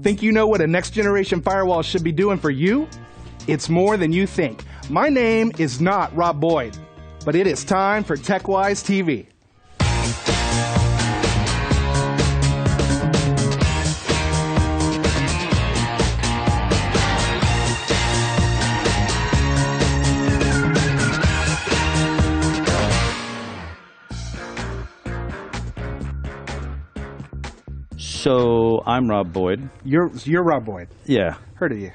Think you know what a next-generation firewall should be doing for you? It's more than you think. My name is not Rob Boyd, but it is time for TechWiseTV. So I'm Rob Boyd. You're Rob Boyd. Yeah. Heard of you.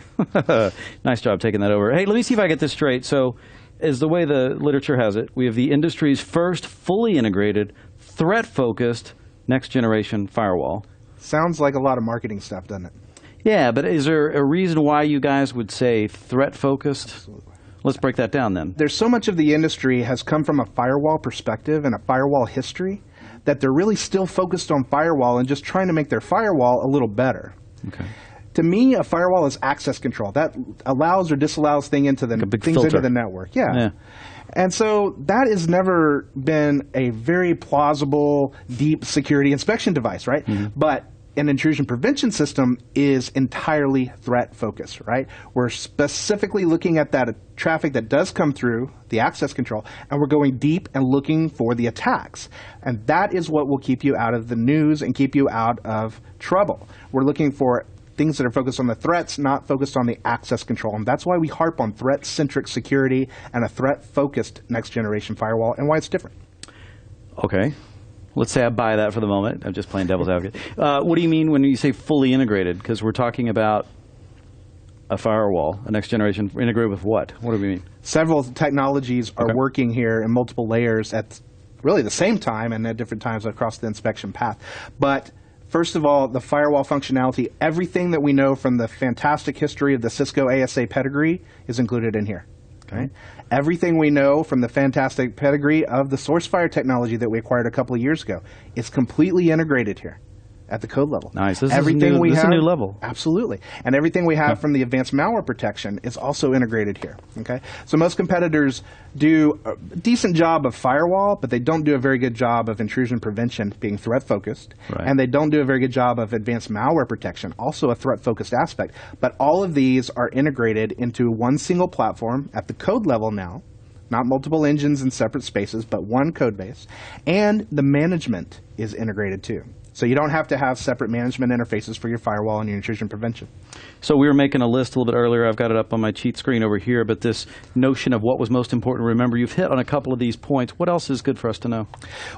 Nice job taking that over. Hey, let me see if I get this straight. So, as the way the literature has it, we have the industry's first fully integrated, threat-focused, next-generation firewall. Sounds like a lot of marketing stuff, doesn't it? Yeah, but is there a reason why you guys would say threat-focused? Absolutely. Let's break that down then. There's so much of the industry has come from a firewall perspective and a firewall history that they're really still focused on firewall and just trying to make their firewall a little better. Okay. To me, a firewall is access control. That allows or disallows things into the network. Yeah. And so that has never been a very plausible, deep security inspection device, right? Mm-hmm. But an intrusion prevention system is entirely threat focused, right? We're specifically looking at that traffic that does come through the access control, and we're going deep and looking for the attacks. And that is what will keep you out of the news and keep you out of trouble. We're looking for things that are focused on the threats, not focused on the access control. And that's why we harp on threat-centric security and a threat-focused next-generation firewall and why it's different. Okay. Let's say I buy that for the moment. I'm just playing devil's advocate. What do you mean when you say fully integrated? Because we're talking about a firewall, a next generation, integrated with what? What do we mean? Several technologies are working here in multiple layers at really the same time and at different times across the inspection path. But first of all, the firewall functionality, everything that we know from the fantastic history of the Cisco ASA pedigree is included in here. Okay. Everything we know from the fantastic pedigree of the SourceFire technology that we acquired a couple of years ago is completely integrated here at the code level. Nice. This is a new level. Absolutely. And everything we have from the advanced malware protection is also integrated here. Okay. So most competitors do a decent job of firewall, but they don't do a very good job of intrusion prevention, being threat focused. Right. And they don't do a very good job of advanced malware protection, also a threat focused aspect. But all of these are integrated into one single platform at the code level now. Not multiple engines in separate spaces, but one code base. And the management is integrated too. So you don't have to have separate management interfaces for your firewall and your intrusion prevention. So we were making a list a little bit earlier. I've got it up on my cheat screen over here. But this notion of what was most important to remember, you've hit on a couple of these points. What else is good for us to know?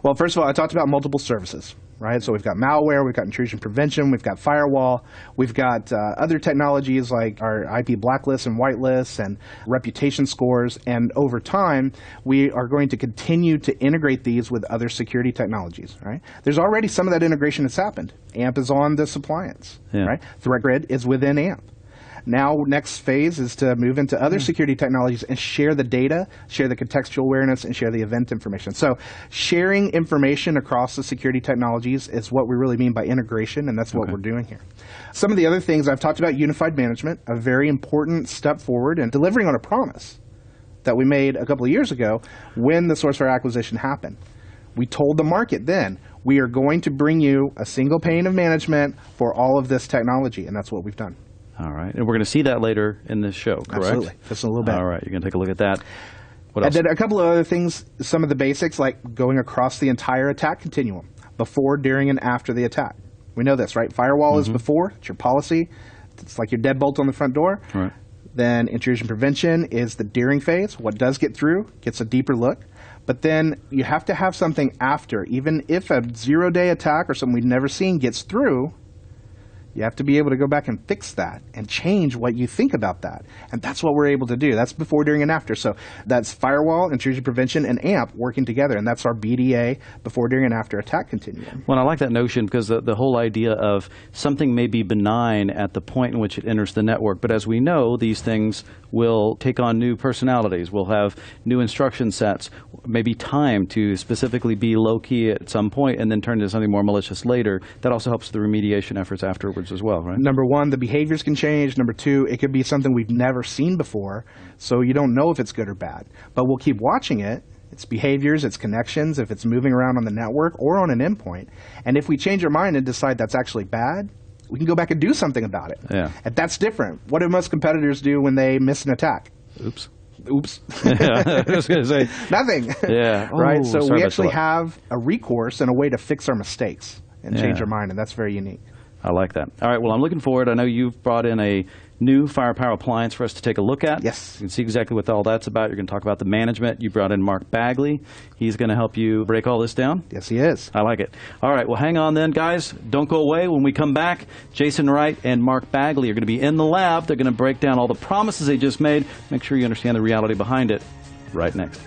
Well, first of all, I talked about multiple services, right? So we've got malware, we've got intrusion prevention, we've got firewall, we've got other technologies like our IP blacklists and whitelists and reputation scores. And over time, we are going to continue to integrate these with other security technologies, right? There's already some of that integration that's happened. AMP is on this appliance, right? ThreatGrid is within AMP. Now, next phase is to move into other security technologies and share the data, share the contextual awareness, and share the event information. So sharing information across the security technologies is what we really mean by integration, and that's what we're doing here. Some of the other things I've talked about, unified management, a very important step forward in delivering on a promise that we made a couple of years ago when the SourceFire acquisition happened. We told the market then, we are going to bring you a single pane of management for all of this technology, and that's what we've done. All right. And we're going to see that later in this show, correct? Absolutely. Just a little bit. All right. You're going to take a look at that. What else? And then a couple of other things, some of the basics, like going across the entire attack continuum, before, during, and after the attack. We know this, right? Firewall is before. It's your policy. It's like your deadbolt on the front door. Right. Then intrusion prevention is the during phase. What does get through gets a deeper look. But then you have to have something after. Even if a zero-day attack or something we've never seen gets through, you have to be able to go back and fix that and change what you think about that. And that's what we're able to do. That's before, during, and after. So that's firewall, intrusion prevention, and AMP working together. And that's our BDA, before, during, and after attack continuum. Well, I like that notion because the whole idea of something may be benign at the point in which it enters the network. But as we know, these things will take on new personalities. We'll have new instruction sets, maybe time to specifically be low-key at some point and then turn into something more malicious later. That also helps the remediation efforts afterwards as well, right? Number one, the behaviors can change. Number two, it could be something we've never seen before, so you don't know if it's good or bad. But we'll keep watching it. Its behaviors, its connections, if it's moving around on the network or on an endpoint. And if we change our mind and decide that's actually bad, we can go back and do something about it. Yeah. And that's different. What do most competitors do when they miss an attack? Oops. Yeah, I was going to say. Nothing. Yeah. Right? Ooh, So sorry we about actually that. have a recourse and a way to fix our mistakes and change Yeah. our mind, and that's very unique. I like that. All right, well, I'm looking forward. I know you've brought in a new Firepower appliance for us to take a look at. Yes. You can see exactly what all that's about. You're going to talk about the management. You brought in Mark Bagley. He's going to help you break all this down. Yes, he is. I like it. All right, well, hang on then, guys. Don't go away. When we come back, Jason Wright and Mark Bagley are going to be in the lab. They're going to break down all the promises they just made. Make sure you understand the reality behind it right next.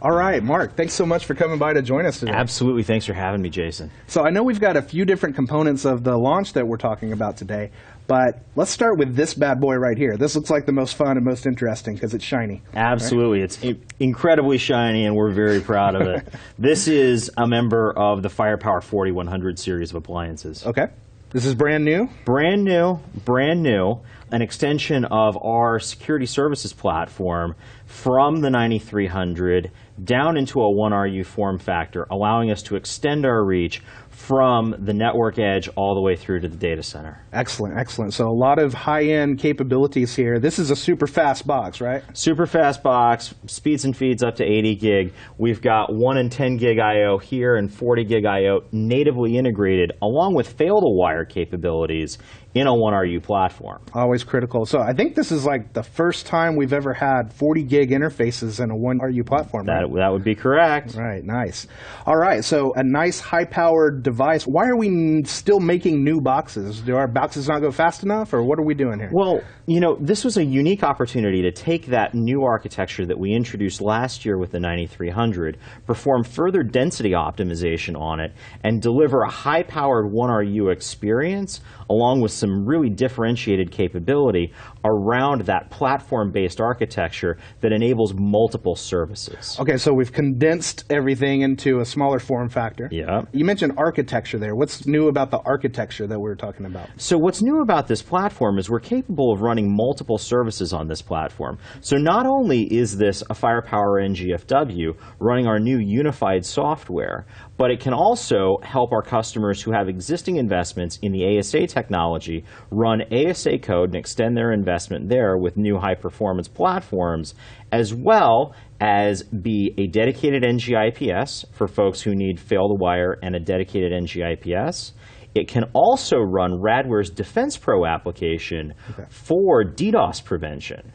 All right, Mark, thanks so much for coming by to join us today. Absolutely. Thanks for having me, Jason. So I know we've got a few different components of the launch that we're talking about today, but let's start with this bad boy right here. This looks like the most fun and most interesting because it's shiny. Absolutely. Right? It's incredibly shiny, and we're very proud of it. This is a member of the Firepower 4100 series of appliances. Okay. This is brand new? Brand new, brand new. An extension of our security services platform from the 9300 down into a 1RU form factor, allowing us to extend our reach from the network edge all the way through to the data center. Excellent, excellent. So a lot of high-end capabilities here. This is a super fast box, right? Super fast box, speeds and feeds up to 80 gig. We've got 1 and 10 gig I/O here and 40 gig I/O natively integrated, along with fail-to-wire capabilities in a 1RU platform. Always critical. So I think this is like the first time we've ever had 40 gig interfaces in a 1RU platform, right? That would be correct. Right, nice. All right, so a nice high-powered device. Why are we still making new boxes? Do our boxes not go fast enough, or what are we doing here? Well, you know, this was a unique opportunity to take that new architecture that we introduced last year with the 9300, perform further density optimization on it, and deliver a high-powered 1RU experience along with some really differentiated capability around that platform-based architecture that enables multiple services. Okay, so we've condensed everything into a smaller form factor. Yeah. You mentioned architecture there. What's new about the architecture that we were talking about? So what's new about this platform is we're capable of running multiple services on this platform. So not only is this a Firepower NGFW running our new unified software, but it can also help our customers who have existing investments in the ASA technology run ASA code and extend their investment there with new high-performance platforms, as well as be a dedicated NG-IPS for folks who need fail-to-wire and a dedicated NG-IPS. It can also run Radware's Defense Pro application for DDoS prevention.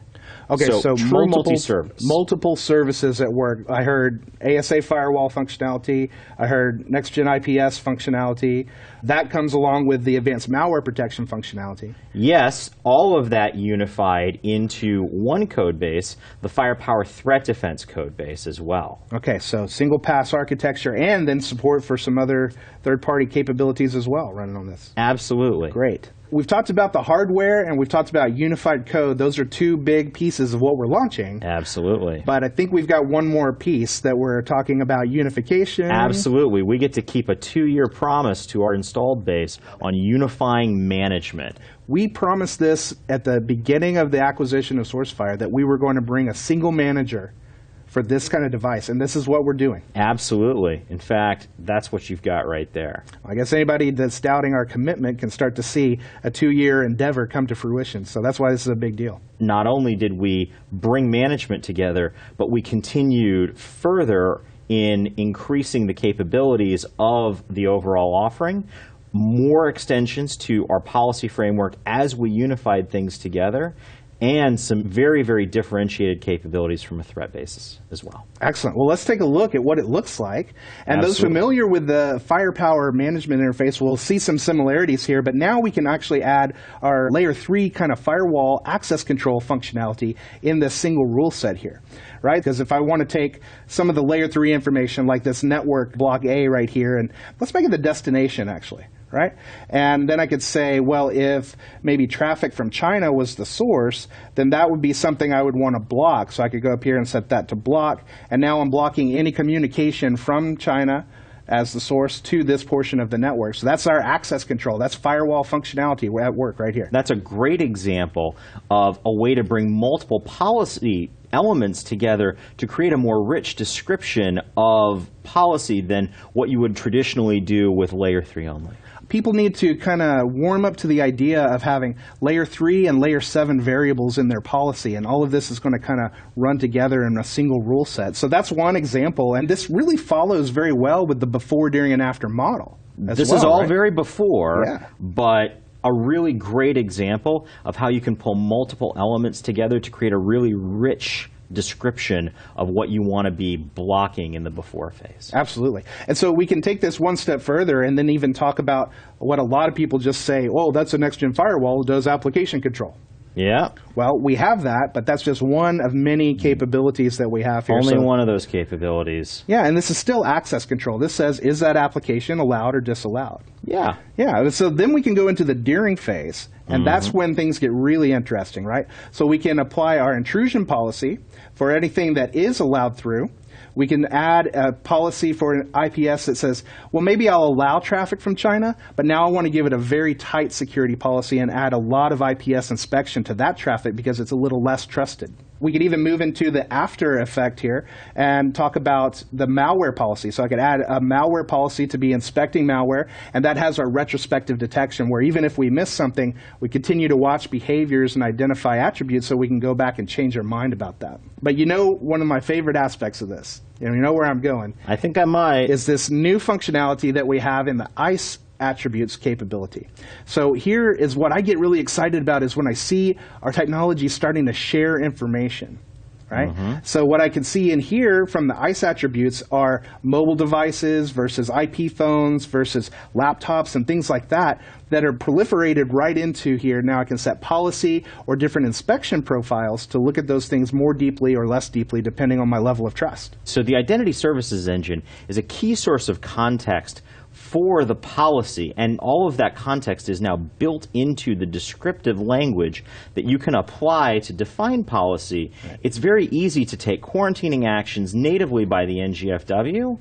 Okay, so true multi-service. Multiple services at work. I heard ASA firewall functionality. I heard next-gen IPS functionality. That comes along with the advanced malware protection functionality. Yes, all of that unified into one code base, the Firepower Threat Defense code base as well. Okay, so single pass architecture and then support for some other third-party capabilities as well running on this. Absolutely. Great. We've talked about the hardware and we've talked about unified code. Those are two big pieces of what we're launching. Absolutely. But I think we've got one more piece that we're talking about, unification. Absolutely. We get to keep a 2-year promise to our installed base on unifying management. We promised this at the beginning of the acquisition of SourceFire that we were going to bring a single manager for this kind of device, and this is what we're doing. Absolutely. In fact, that's what you've got right there. I guess anybody that's doubting our commitment can start to see a 2-year endeavor come to fruition, so that's why this is a big deal. Not only did we bring management together, but we continued further in increasing the capabilities of the overall offering, more extensions to our policy framework as we unified things together, and some very, very differentiated capabilities from a threat basis as well. Excellent. Well, let's take a look at what it looks like. And Absolutely. Those familiar with the Firepower management interface will see some similarities here, but now we can actually add our layer 3 kind of firewall access control functionality in this single rule set here, right? Because if I want to take some of the layer 3 information like this network block A right here, and let's make it the destination actually. Right? And then I could say, well, if maybe traffic from China was the source, then that would be something I would want to block. So I could go up here and set that to block. And now I'm blocking any communication from China as the source to this portion of the network. So that's our access control. That's firewall functionality at work right here. That's a great example of a way to bring multiple policy elements together to create a more rich description of policy than what you would traditionally do with layer 3 only. People need to kind of warm up to the idea of having layer 3 and layer 7 variables in their policy, and all of this is going to kind of run together in a single rule set. So that's one example, and this really follows very well with the before, during, and after model. This is all very before, but a really great example of how you can pull multiple elements together to create a really rich description of what you want to be blocking in the before phase. Absolutely. And so we can take this one step further and then even talk about what a lot of people just say, oh, that's a next-gen firewall, does application control. Yeah. Well, we have that, but that's just one of many capabilities that we have here. Only one of those capabilities. Yeah, and this is still access control. This says, is that application allowed or disallowed? Yeah. Yeah, so then we can go into the during phase, and that's when things get really interesting, right? So we can apply our intrusion policy for anything that is allowed through. We can add a policy for an IPS that says, well, maybe I'll allow traffic from China, but now I want to give it a very tight security policy and add a lot of IPS inspection to that traffic because it's a little less trusted. We could even move into the after effect here and talk about the malware policy. So I could add a malware policy to be inspecting malware, and that has our retrospective detection where even if we miss something, we continue to watch behaviors and identify attributes so we can go back and change our mind about that. But you know, one of my favorite aspects of this, you know where I'm going. I think I might. Is this new functionality that we have in the ICE attributes capability. So here is what I get really excited about is when I see our technology starting to share information. Right? So what I can see in here from the ICE attributes are mobile devices versus IP phones versus laptops and things like that that are proliferated right into here. Now I can set policy or different inspection profiles to look at those things more deeply or less deeply depending on my level of trust. So the Identity Services Engine is a key source of context for the policy, and all of that context is now built into the descriptive language that you can apply to define policy. It's very easy to take quarantining actions natively by the NGFW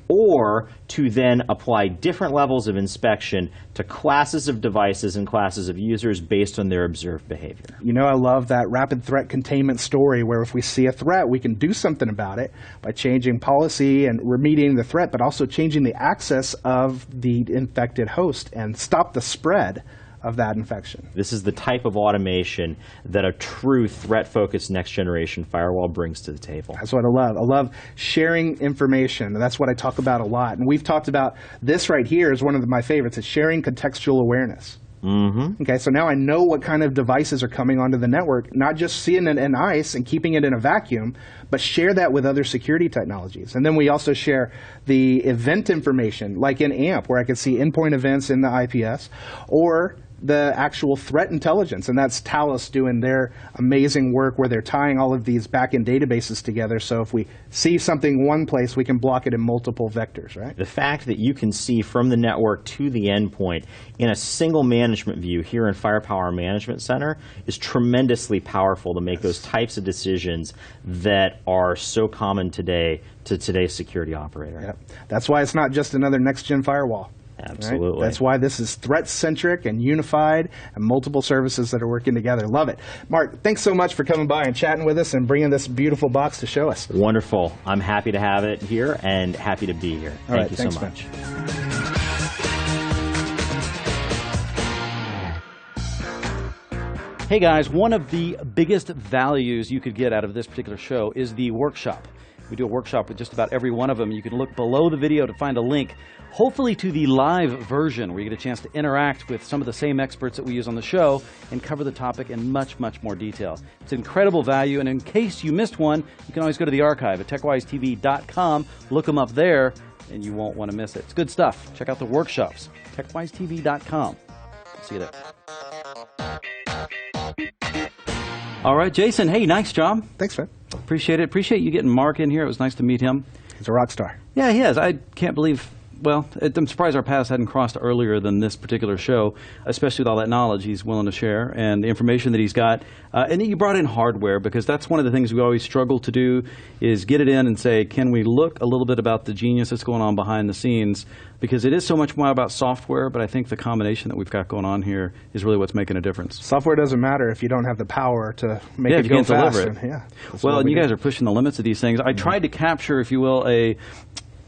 or to then apply different levels of inspection to classes of devices and classes of users based on their observed behavior. You know, I love that rapid threat containment story where if we see a threat, we can do something about it by changing policy and remediating the threat, but also changing the access of the infected host and stop the spread of that infection. This is the type of automation that a true threat-focused next-generation firewall brings to the table. That's what I love. I love sharing information. That's what I talk about a lot. And we've talked about this right here is one of my favorites. It's sharing contextual awareness. Okay, so now I know what kind of devices are coming onto the network, not just seeing it in ICE and keeping it in a vacuum, but share that with other security technologies. And then we also share the event information, like in AMP, where I can see endpoint events in the IPS, or the actual threat intelligence, and that's Talos doing their amazing work where they're tying all of these back-end databases together, so if we see something one place, we can block it in multiple vectors, right? The fact that you can see from the network to the endpoint in a single management view here in Firepower Management Center is tremendously powerful to make those types of decisions that are so common today to today's security operator. Yep. That's why it's not just another next-gen firewall. Absolutely. Right? That's why this is threat-centric and unified and multiple services that are working together. Love it. Mark, thanks so much for coming by and chatting with us and bringing this beautiful box to show us. Wonderful. I'm happy to have it here and happy to be here. Thank you so much. Hey guys, one of the biggest values you could get out of this particular show is the workshop. We do a workshop with just about every one of them. You can look below the video to find a link, hopefully to the live version, where you get a chance to interact with some of the same experts that we use on the show and cover the topic in much, much more detail. It's incredible value, and in case you missed one, you can always go to the archive at TechWiseTV.com, look them up there, and you won't want to miss it. It's good stuff. Check out the workshops, TechWiseTV.com. See you there. All right, Jason, hey, nice job. Thanks, man. Appreciate it. Appreciate you getting Mark in here. It was nice to meet him. He's a rock star. Yeah, he is. I can't believe well, I'm surprised our paths hadn't crossed earlier than this particular show, especially with all that knowledge he's willing to share and the information that he's got. And then you brought in hardware, because that's one of the things we always struggle to do, is get it in and say, can we look a little bit about the genius that's going on behind the scenes? Because it is so much more about software, but I think the combination that we've got going on here is really what's making a difference. Software doesn't matter if you don't have the power to make it you go can't fast. deliver it. Yeah, well, and you guys are pushing the limits of these things. I tried to capture, if you will, a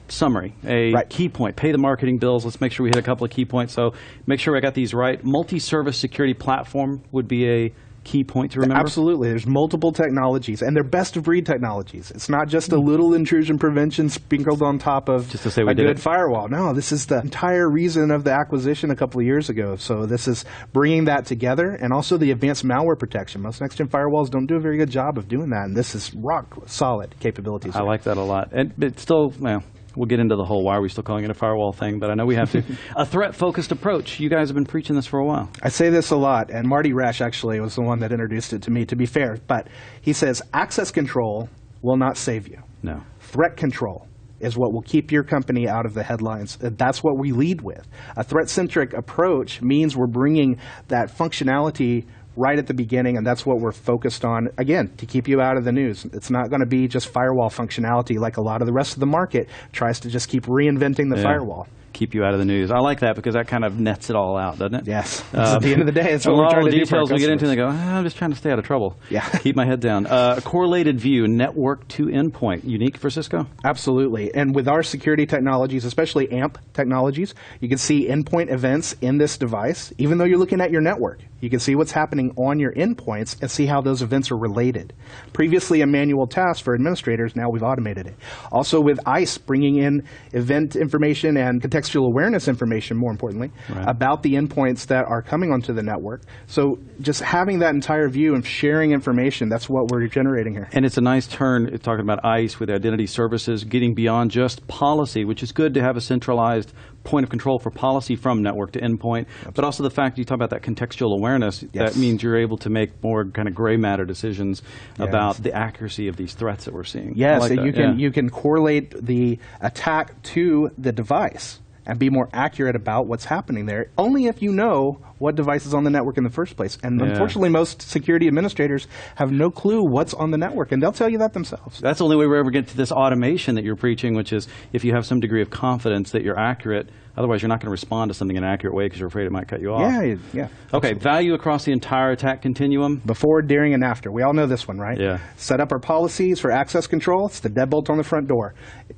summary, a key point. Pay the marketing bills. Let's make sure we hit a couple of key points. So make sure I got these right. Multi-service security platform would be a key point to remember? Absolutely. There's multiple technologies, and they're best-of-breed technologies. It's not just a little intrusion prevention sprinkled on top of just to say we a good firewall. No, this is the entire reason of the acquisition a couple of years ago. So this is bringing that together, and also the advanced malware protection. Most next-gen firewalls don't do a very good job of doing that, and this is rock-solid capabilities. I like that a lot. And it's still, well, we'll get into the whole why are we still calling it a firewall thing, but I know we have to. A threat-focused approach. You guys have been preaching this for a while. I say this a lot, and Marty Resch actually was the one that introduced it to me, to be fair. But he says access control will not save you. No. Threat control is what will keep your company out of the headlines. That's what we lead with. A threat-centric approach means we're bringing that functionality right at the beginning, and that's what we're focused on, again, to keep you out of the news. It's not going to be just firewall functionality like a lot of the rest of the market tries to just keep reinventing the firewall. Keep you out of the news. I like that because that kind of nets it all out, doesn't it? Yes. At the end of the day, it's what we're trying to do for our details we get into, customers. and they go, I'm just trying to stay out of trouble. Yeah. Keep my head down. Correlated view, network to endpoint, unique for Cisco? Absolutely. And with our security technologies, especially AMP technologies, you can see endpoint events in this device, even though you're looking at your network. You can see what's happening on your endpoints and see how those events are related. Previously a manual task for administrators, now we've automated it. Also with ICE, bringing in event information and contextual awareness information, more importantly, about the endpoints that are coming onto the network. So just having that entire view and sharing information, that's what we're generating here. And it's a nice turn talking about ICE with identity services, getting beyond just policy, which is good to have a centralized point of control for policy from network to endpoint, but also the fact you talk about that contextual awareness, that means you're able to make more kind of gray matter decisions about the accuracy of these threats that we're seeing. Yes, like you can correlate the attack to the device and be more accurate about what's happening there, only if you know what device is on the network in the first place. And unfortunately, most security administrators have no clue what's on the network, and they'll tell you that themselves. That's the only way we ever get to this automation that you're preaching, which is if you have some degree of confidence that you're accurate. Otherwise, you're not going to respond to something in an accurate way because you're afraid it might cut you off. Yeah. Okay, value across the entire attack continuum. Before, during, and after. We all know this one, right? Yeah. Set up our policies for access control. It's the deadbolt on the front door.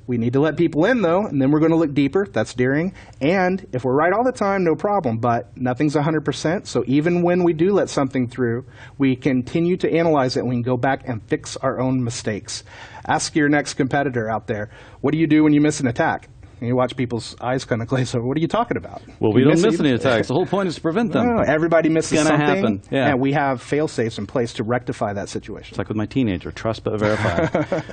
We need to let people in, though, and then we're going to look deeper. That's during. And if we're right all the time, no problem, but nothing's 100%. So even when we do let something through, we continue to analyze it, and we can go back and fix our own mistakes. Ask your next competitor out there, what do you do when you miss an attack? And you watch people's eyes kind of glaze over. What are you talking about? Well, we don't miss any attacks. The whole point is to prevent them. No, everybody misses something. It's going to happen. Yeah. And we have fail-safes in place to rectify that situation. It's like with my teenager, trust but verify.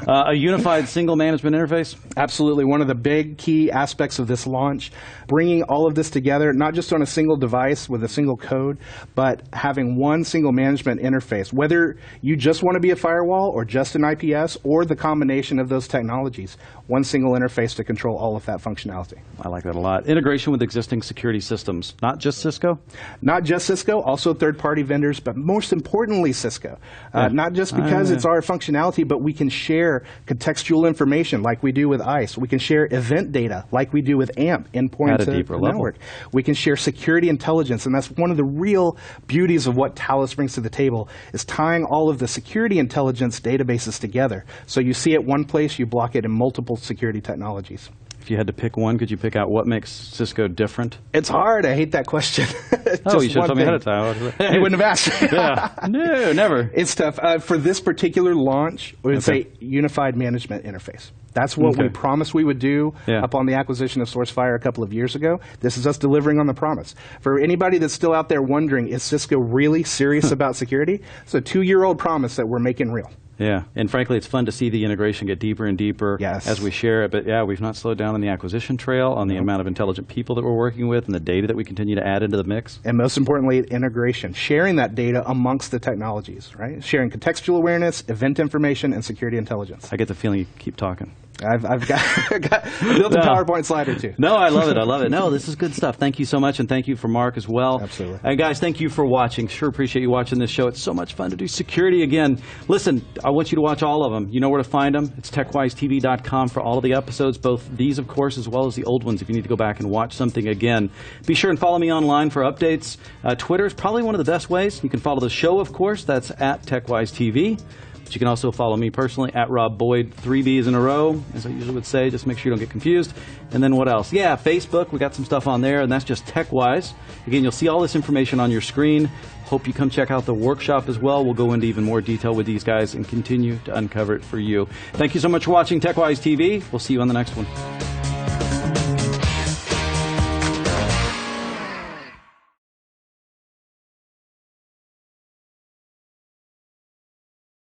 A unified single management interface? Absolutely. One of the big key aspects of this launch, bringing all of this together, not just on a single device with a single code, but having one single management interface. Whether you just want to be a firewall or just an IPS or the combination of those technologies, one single interface to control all of that functionality. I like that a lot. Integration with existing security systems, not just Cisco? Not just Cisco, also third-party vendors, but most importantly Cisco. Not just because it's our functionality, but we can share contextual information like we do with ICE. We can share event data like we do with AMP, endpoint to the network. We can share security intelligence, and that's one of the real beauties of what Talos brings to the table, is tying all of the security intelligence databases together. So you see it one place, you block it in multiple security technologies. If you had to pick one, could you pick out what makes Cisco different? It's hard. I hate that question. Oh, you should have told me ahead of time. You wouldn't have asked. No, never. It's tough. For this particular launch, we would say unified management interface. That's what we promised we would do upon the acquisition of SourceFire a couple of years ago. This is us delivering on the promise. For anybody that's still out there wondering, is Cisco really serious about security? It's a 2-year-old promise that we're making real. Yeah, and frankly, it's fun to see the integration get deeper and deeper as we share it. But we've not slowed down on the acquisition trail, on the amount of intelligent people that we're working with, and the data that we continue to add into the mix. And most importantly, integration, sharing that data amongst the technologies, right? Sharing contextual awareness, event information, and security intelligence. I get the feeling you keep talking. I've got built a PowerPoint slide or two. No, I love it. I love it. No, this is good stuff. Thank you so much, and thank you for Mark as well. Absolutely. And guys, thank you for watching. Sure appreciate you watching this show. It's so much fun to do security again. Listen, I want you to watch all of them. You know where to find them. It's TechWiseTV.com for all of the episodes, both these, of course, as well as the old ones if you need to go back and watch something again. Be sure and follow me online for updates. Twitter is probably one of the best ways. You can follow the show, of course. That's at TechWiseTV. But you can also follow me personally at Rob Boyd, 3 B's in a row, as I usually would say. Just make sure you don't get confused. And then what else? Yeah, Facebook. We got some stuff on there, and that's just TechWise. Again, you'll see all this information on your screen. Hope you come check out the workshop as well. We'll go into even more detail with these guys and continue to uncover it for you. Thank you so much for watching TechWise TV. We'll see you on the next one.